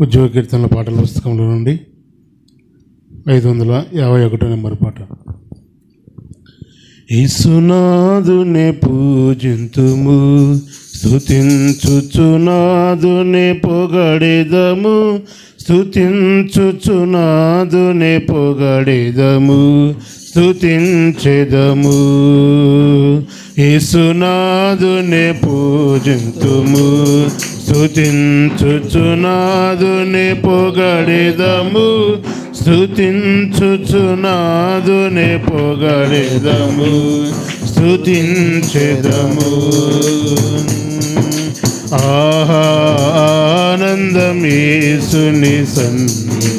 ఉద్యోగ కీర్తనల పాటల పుస్తకంలో నుండి 551 నెంబర్ పాట. యేసునాథునే పూజింతుము, స్తుతించుచునాథునే పొగడెదము, స్తుతించుచునాథునే పొగడెదము, స్తుతించెదము. యేసునాథునే పూజింతుము, స్తుతించుచునాథునే పొగడెదము, స్తుతించుచునాథునే పొగడెదము, స్తుతించెదము. ఆనందం యేసుని సన్నిధి,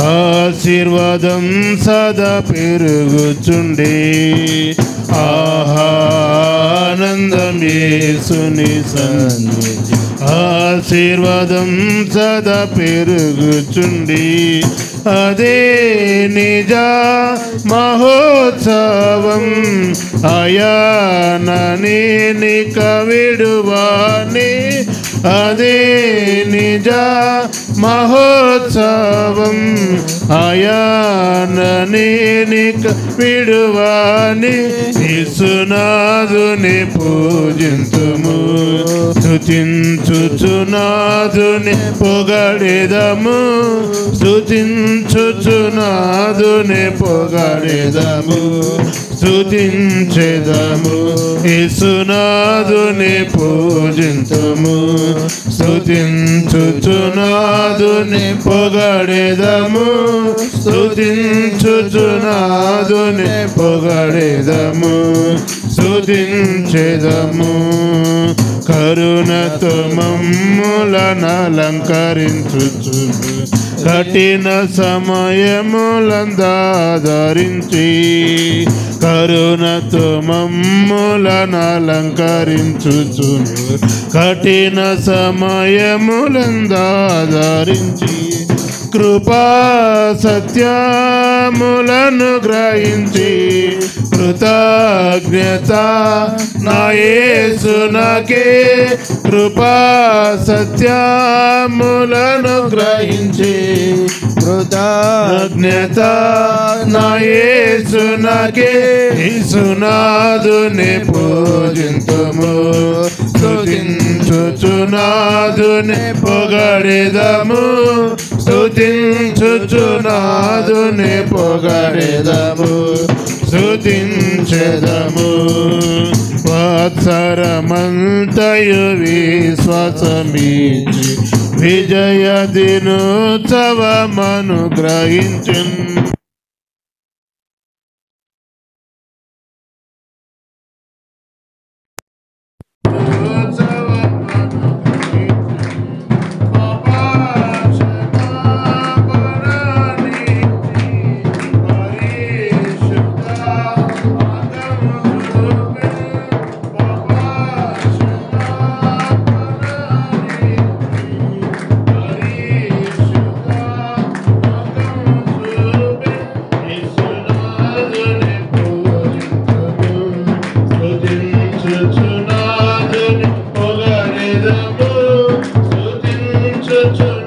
ఆశీర్వాదం సదా పెరుగుచుండే. ఆనందం యేసుని సన్నిధి, ఆశీర్వాదం సదా పెరుగుచుండి. అదే నిజ మహోత్సవం, అయాననిక విడువాని. అదే నిజ మహోత్సవం, అయాననిక విడువాని. యేసునాథుని పూజింతుము, స్తుతించుచునాథుని పొగడెదము, స్తుతించుచునాథుని పొగడెదము, స్తుతించెదము. యేసునాథుని పూజింతుము, స్తుతించుచునాథుని పొగడెదము, స్తుతించుచునాథుని పొగడెదము, స్తుతించెదము. కరుణతో మమ్ములను అలంకరించుచు, కఠిన సమయములందాదరించి. కరుణతో మమ్ములను అలంకరించుచు, కఠిన సమయములందాదరించి. కృపా సత్యములను గ్రహించి, కృతజ్ఞత నా యేసునకే. కృపా సత్యములను గ్రహించి, కృతజ్ఞత నా యేసునకే. యేసునాథుని పూజింతుము, స్తుతించుచునాథుని పొగడెదము, స్తుతించుచునాథుని పొగడెదము, స్తుతించెదము. వత్సరమంతయు విశ్వాసమిచ్చి, విజయ దినోత్సవమను గ్రహించున్. స్తుతించుచునాథుని పొగడెదము, స్తుతించుచునాథుని